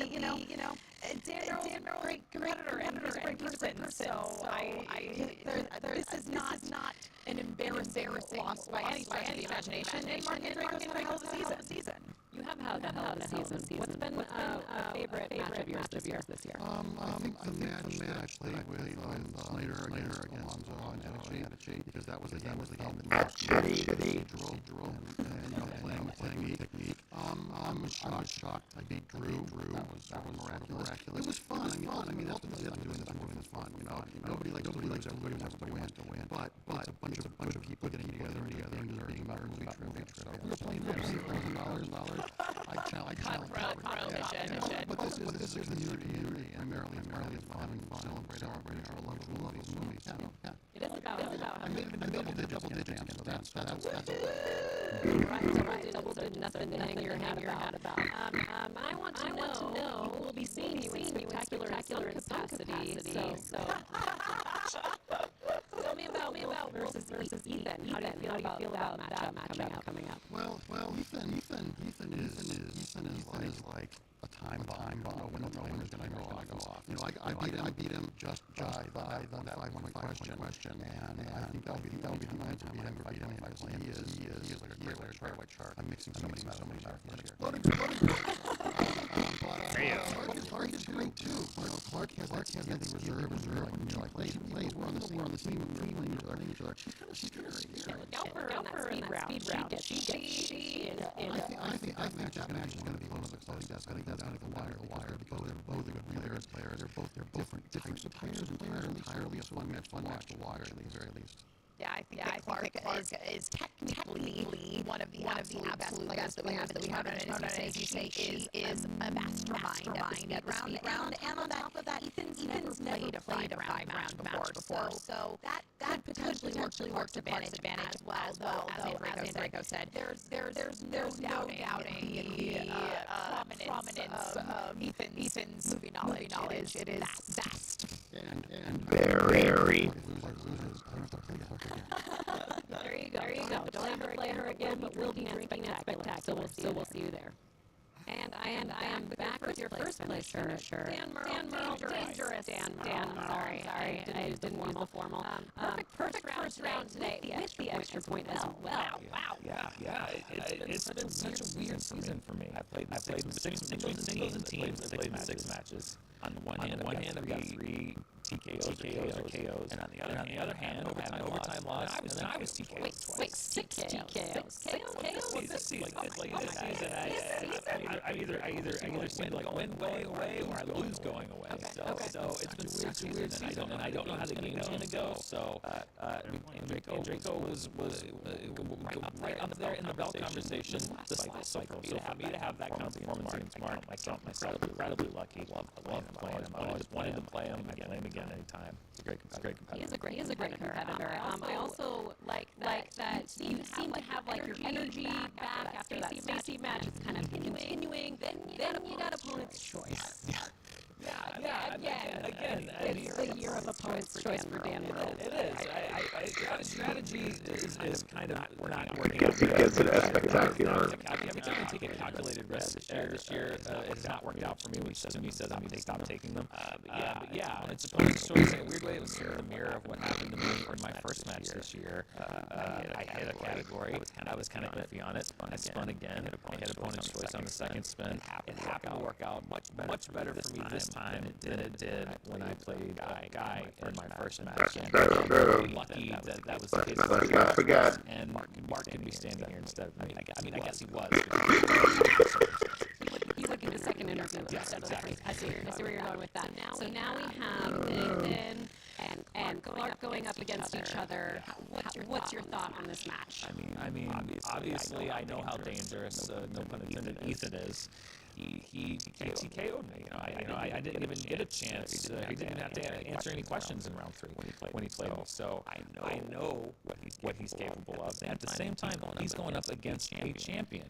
Daniel's a great competitor and he's a great person. So this is not an embarrassing loss by any stretch of the imagination. And Marc Andreyko's had a hell of a season. You have had a hell of a season. What's been a favorite match of yours this year? I think the match that I played with Snyder against Alonzo, because that was the game that drove and playing technique. I was shocked. I beat Drew. That was miraculous. It was fun. I mean, ultimately, doing this movie is fun. Nobody likes everybody wants to win. But it's a bunch of people getting together and being about movie trivia. So we were playing $1,000. I challenge. But this is the community, and Maryland is fun and celebrating our love these movies. Yeah. It is about I made double digits, so that's double-digit, nothing to hang your hat about. I want to know, you will be seeing you in spectacular capacity. So tell me about versus Ethan. How do you feel about that matchup coming up? Well, Ethan is like a time bomb. When no one is going to go off. I beat him just by that 5-point question, and I think that would be the night to beat him. Because he is like a great white shark. I'm mixing so many stars this year. Clarke is great too. Clarke has the reserve when you plays. We're on the same team playing each other. She's kind of scary. Look out for in that speed round. She is. I think that match is going to be one of the close. That's going to go down to the wire because they're both good players. They're both different types of players entirely. It's one match to watch at the very least. Yeah, I think that Clarke is technically one of the absolute best players that we have in the Schmoedown. As you say, she is a mastermind at the speed round. And on top of that, Ethan's never played a five-round match before. So that could potentially work to Clarke's advantage as well. Though, as Andreyko said, there's no doubting the prominence of Ethan's movie knowledge. It is vast. And very. There you go. Don't have to play her again, but we'll be drinking at Spectacular, so we'll see you there. And I am back with your first place finisher. Dan Murrell, dangerous. Dan Murrell. Sorry, I didn't use the formal. Perfect first round today with the extra point as well. Wow. Yeah. It's been such a weird season for me. I played singles and teams. I played 6 matches. On the one hand, I've got 3 TKOs or KOs, and on the other hand, overtime loss. I was TKOs. Wait, 6 TKOs. This season, I either win going away, or I lose going away. So it's been such a weird season, and I don't know how the game's going to go. So Andreyko was right up there in the belt conversation. So for me to have that kind of performance against Marc, I count myself incredibly lucky. I love playing him. I just wanted to play him again anytime. It's a great competitor. He is a great competitor. I also like that you seem to have like your energy back after that Stacy match. It's kind of continuing. Then you got opponent's choice. Again, it's the year of opponent's choice for Dan Murrell. It is. Strategy is kind of not working out. Because it is spectacular. Every time I take a calculated risk this year, it's not worked out for me. Which to me says I need to stop taking them. It's opponent's choice in a weird way. It was the mirror of what happened to me in my first match this year. I hit a category. I was kind of iffy on it. I spun again. I hit opponent's choice on the second spin. It happened to work out much better for me this time than it did when I played Guy in my first match. And I'm lucky that was the case. Let's not forget. And Marc could be standing here instead of me. I guess he was. He would be the second interview. Yes, exactly. I see where you're going with that. So now we have Ethan and Clarke going up against each other. What's your thought on this match? I mean, obviously, I know how dangerous, no pun intended, Ethan is. He TKO'd me. I didn't even get a chance. He didn't have to answer any questions in round 3 when he played me. So I know what he's capable of. At the same time, he's going up against a champion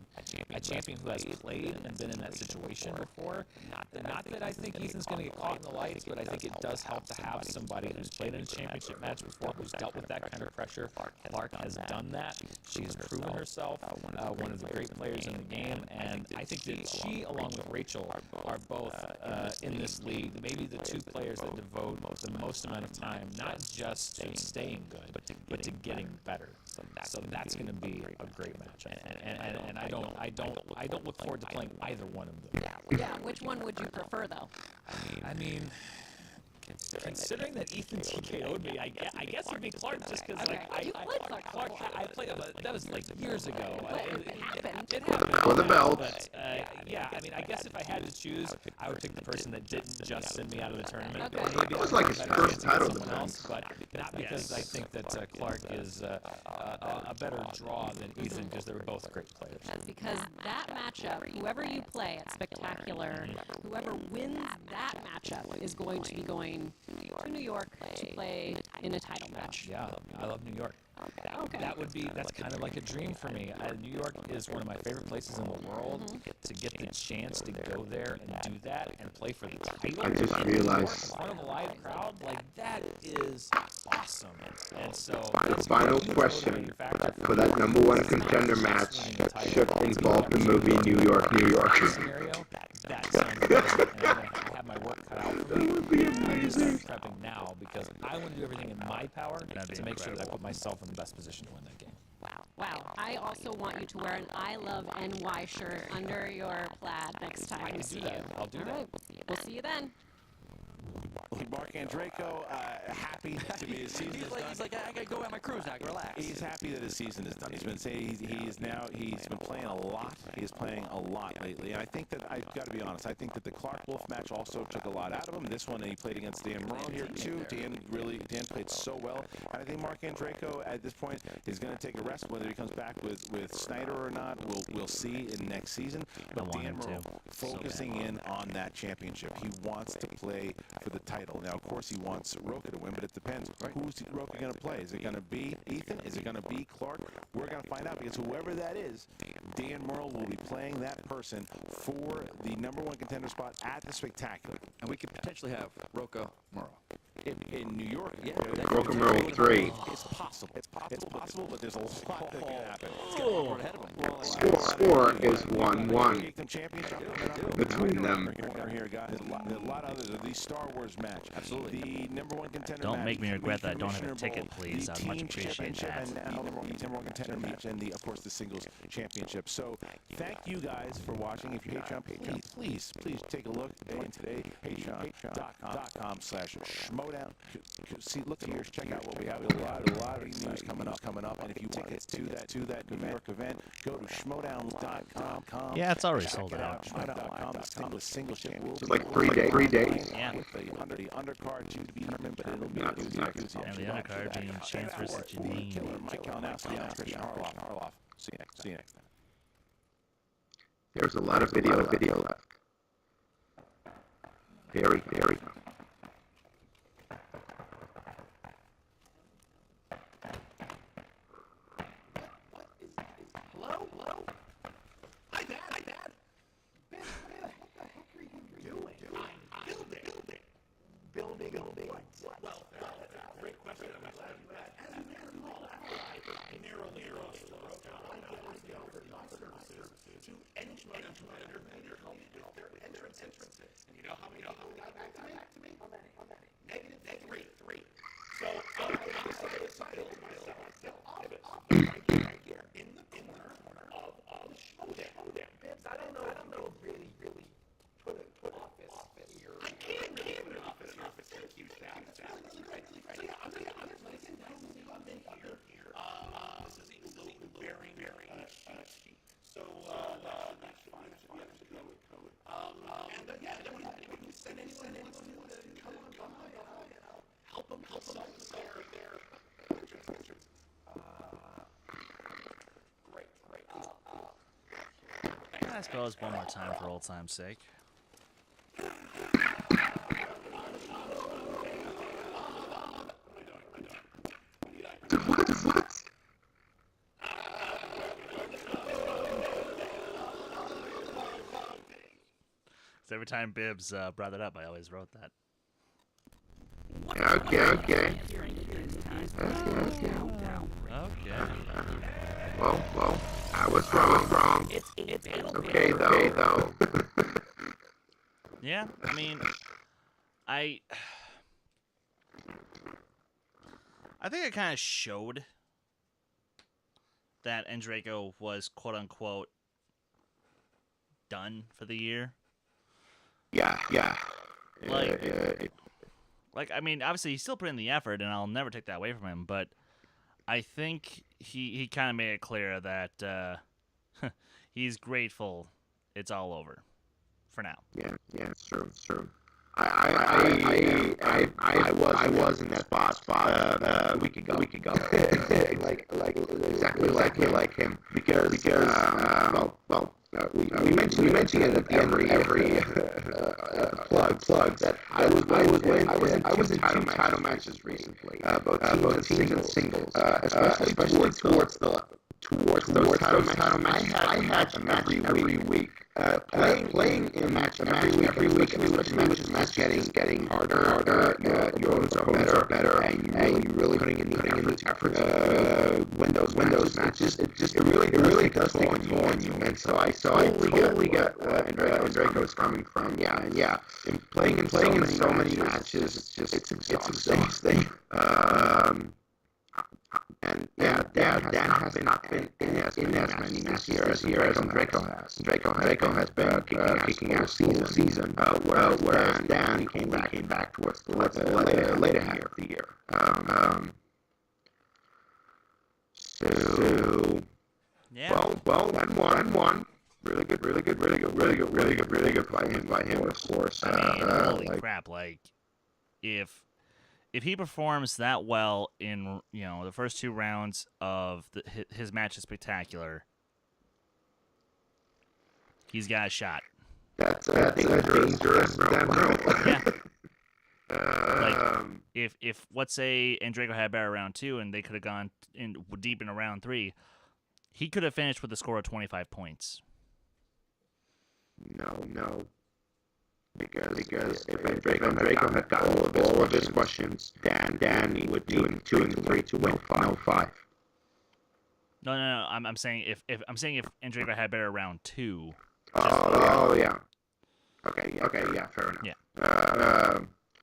who has played and been in that situation before. Not that I think Ethan's going to get caught in the lights, but I think it does help to have somebody who's played in a championship match before, who's dealt with that kind of pressure. Clarke has done that. She's proven herself one of the great players in the game, and I think that she, along with Rachel, are both in this league maybe the 2 players that devote the most amount of time, not just to staying good, but to getting better. So that's going to be a great match, and I don't look forward to playing either one of them. Yeah. Which one would you prefer, though? I mean. Considering that Ethan TKO'd me, I guess it'd be Clarke just because I played that was like years ago. It happened. For the belt. But, I guess if I had to choose, I would pick the person that didn't just send me out of the tournament. Maybe it was like his first title defense. But not because I think that Clarke is a better draw than Ethan, because they were both great players. That's because that matchup, whoever you play at Spectacular, whoever wins that matchup is going to be going to New York to play in a title match. Yeah, I love New York. Okay. That's kind of like a dream for me. New York is one of my favorite places in the world. To get the chance to go there and do that and play for the title. I just realized. In front of a live crowd, like that is awesome. And so Final question for that #1 contender match should involve the movie New York, New York. Scenario, that sounds good. And I have my work cut out for me. That would be amazing. I'm prepping now because I want to do everything in my power to make sure that I put myself in the best position to win that game. Wow. Wow. I also want you to wear an I Love NY shirt under your plaid next time we see you. I'll do that. All right. We'll see you then. Marc Andreyko, happy to be his season is done. He's like, I gotta go on my cruise now. Relax. He's happy that his season is done. He's been saying he's been playing a lot. He's playing a lot lately, and I think that I've got to be honest. I think that the Clarke Wolfe match also took a lot out of him. This one he played against Dan Murrell here too. Dan played so well, and I think Marc Andreyko at this point is going to take a rest. Whether he comes back with Snyder or not, we'll see in next season. But Dan Murrell focusing in on that championship. He wants to play for the title. Now, of course, he wants Rocha to win, but it depends. Who's Rocha going to play? Is it going to be Ethan? Is it going to be Clarke? We're going to find out, because whoever that is, Dan Murrell will be playing that person for the #1 contender spot at the Spectacular. And we could potentially have Rocha Murrell. In New York, Rocha Murrell 3. It's possible. It's possible, but there's a lot that can happen. Score is 1-1 between them. Here, guys. A lot of others. The Star Wars match. Absolutely. The #1 contender Don't match. make me regret that I don't have a Commissioner ticket, Bowl, please. the I'd much team appreciate championship, that. And #1 contender match, and of course the singles championship. So thank you guys for watching. If you're Patreon, please take a look today. Patreon.com/Schmoedown. See, look here, check out what we have. A lot of news coming up. And if you want tickets to that New York event, go to Schmoedown.com. Yeah, it's already sold out. Schmoedown.com. The single championship. It's like 3 days. Yeah. With the undercard to be determined, but it'll be And the undercard being Chance versus Janine. Mike Kalinowski and Christian Harloff. See you next time. There's a lot of video left. Very. Hello? Hi, Dad. Ben, what the heck are you doing? Building. Well, great question. I'm glad you asked. As a matter of all that, I narrowly crossed the road. I go for my services to any major entrance. And you know how many got back to me? How many? Negative three. So I decided to myself, right here, in the corner of Schmoedown. Bibbs, I don't know, really put an office here. I can't put an office here. Thank you, Sam. Right. Yeah, I'm here. This is a little very cheap. So that's fine. And yeah, when you send anyone to come on, help them there. Great. I suppose one more time for old time's sake. What? So every time Bibbs brought it up, I always wrote that. Okay. Well, I was wrong. It's okay though. Yeah, I mean, I think it kind of showed that Andreyko was quote unquote done for the year. Yeah. Like, I mean, obviously he's still putting in the effort, and I'll never take that away from him. But I think he kind of made it clear that he's grateful it's all over for now. Yeah, it's true. I was in that spot a week ago. like exactly like him because we mentioned it at every plug that I was in two title matches recently, both teams and singles, especially towards those title matches. I had a match every week. Playing in a match every week, and especially with match getting harder. Your opponents are better, and you really putting in the effort to win those matches. It really does take a toll on you. And so I totally get where Andreyko is coming from. Yeah, and playing in so many matches, it's exhausting. Dan has not been in as many matches this year as Andreyko has. Andreyko has been kicking ass all season, whereas Dan came back towards the later half of the year. So, well, and one. Really good by him, of course. Holy crap! Like, if he performs that well in the first 2 rounds of his match is spectacular, he's got a shot. That's dangerous. Dan Murrell. Yeah. If let's say Andreyko had a better round 2 and they could have gone deep into round 3, he could have finished with a score of 25 points. No. Because if Andreyko had got all of his questions, Dan would do 2 and 3 to win 5. No. I'm saying if Andreyko had a better round 2. Yeah. Okay, yeah, fair enough. Yeah.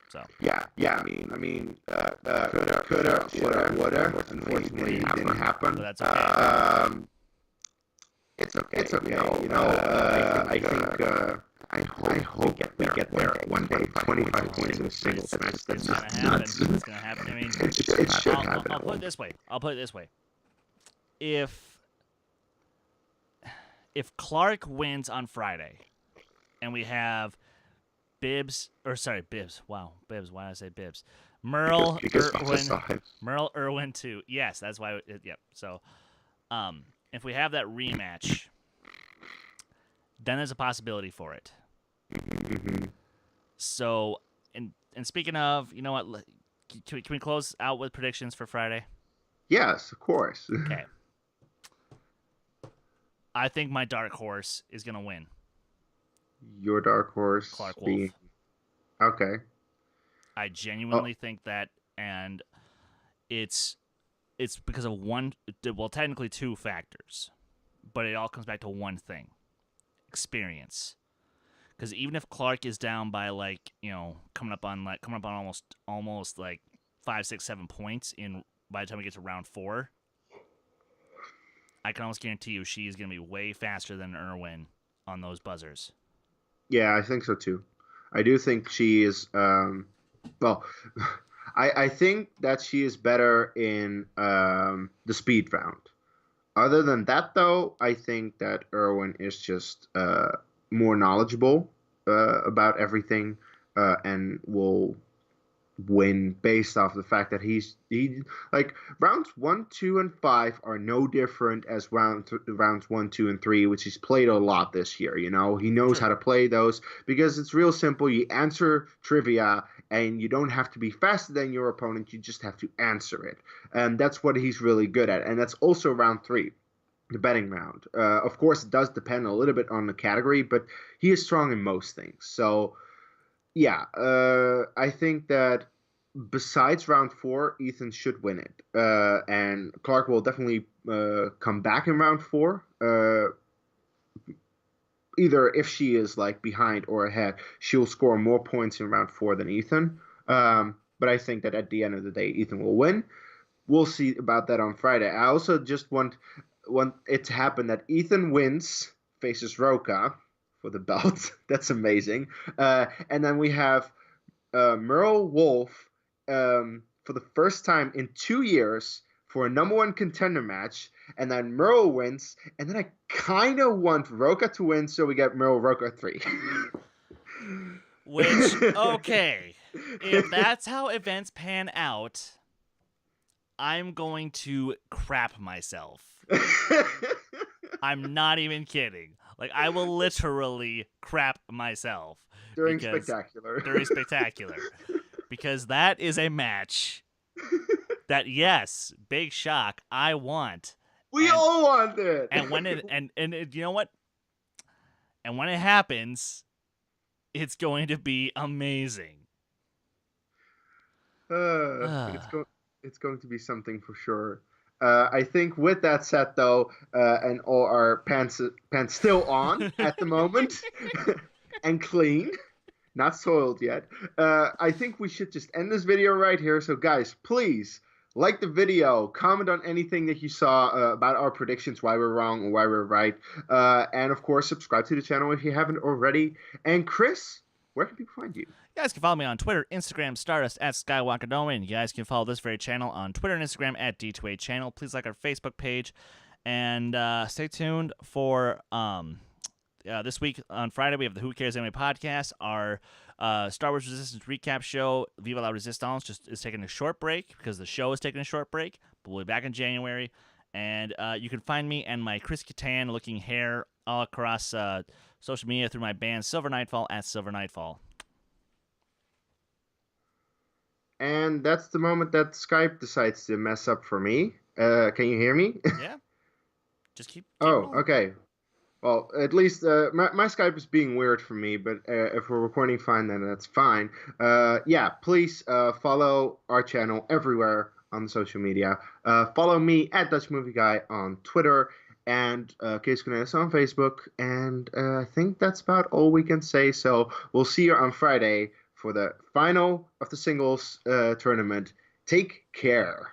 So. Yeah. I mean, coulda, woulda. Unfortunately, it didn't happen. But that's okay. It's okay. I think. I hope we get there one day. 25 points in a single match. That's nuts. It's gonna happen. I mean, it should happen. I'll put it this way. If Clarke wins on Friday, and we have Bibbs. Wow, Bibbs. Why did I say Bibbs? Murrell, Erwin 2. Yes, that's why. Yep. So, if we have that rematch, then there's a possibility for it. So, and speaking of, you know what? Can we close out with predictions for Friday? Yes, of course. Okay. I think my dark horse is gonna win. Your dark horse, Clarke Wolfe. Okay. I genuinely think that, and it's because of technically 2 factors, but it all comes back to one thing: experience. Because even if Clarke is down by coming up on almost like 5, 6, 7 points by the time we get to round 4, I can almost guarantee you she is going to be way faster than Erwin on those buzzers. Yeah, I think so too. I do think she is. I think that she is better in the speed round. Other than that, though, I think that Erwin is just more knowledgeable about everything and will win based off the fact that he rounds 1, 2, and 5 are no different as rounds 1, 2, and 3, which he's played a lot this year. He knows how to play those because it's real simple. You answer trivia and you don't have to be faster than your opponent. You just have to answer it, and that's what he's really good at. And that's also round 3, the betting round. Of course, it does depend a little bit on the category, but he is strong in most things. So. Yeah, I think that besides round 4, Ethan should win it. And Clarke will definitely come back in round 4. Either if she is behind or ahead, she'll score more points in round 4 than Ethan. But I think that at the end of the day, Ethan will win. We'll see about that on Friday. I also just want it to happen that Ethan wins, faces Roca for the belt. That's amazing. And then we have Merle Wolfe for the first time in 2 years for a #1 contender match. And then Merle wins. And then I kind of want Roca to win, so we get Merle Roca 3. Which, okay. If that's how events pan out, I'm going to crap myself. I'm not even kidding. I will literally crap myself. During Spectacular. Because that is a match that, yes, big shock, I want. We all want it. And when it you know what? And when it happens, it's going to be amazing. It's going to be something for sure. I think with that said, though, and all our pants still on at the moment and clean, not soiled yet, I think we should just end this video right here. So, guys, please like the video, comment on anything that you saw about our predictions, why we're wrong or why we're right, and of course, subscribe to the channel if you haven't already. And Chris, where can people find you? You guys can follow me on Twitter, Instagram, Stardust at Skywalker, and you guys can follow this very channel on Twitter and Instagram at D2A channel. Please like our Facebook page, and stay tuned for this week on Friday. We have the Who Cares Anime podcast. Our Star Wars Resistance recap show, Viva la Resistance, is taking a short break because the show is taking a short break, but we'll be back in January. And you can find me and my Chris Kattan looking hair all across social media through my band Silver Nightfall at Silver Nightfall. And that's the moment that Skype decides to mess up for me. Can you hear me? Yeah. Just keep Oh, rolling. okay. Well, at least my Skype is being weird for me, but if we're recording fine, then that's fine. Yeah, please follow our channel everywhere on the social media. Follow me at Dutch Movie Guy on Twitter and Kees Cornelis on Facebook. And I think that's about all we can say. So we'll see you on Friday for the final of the singles tournament. Take care.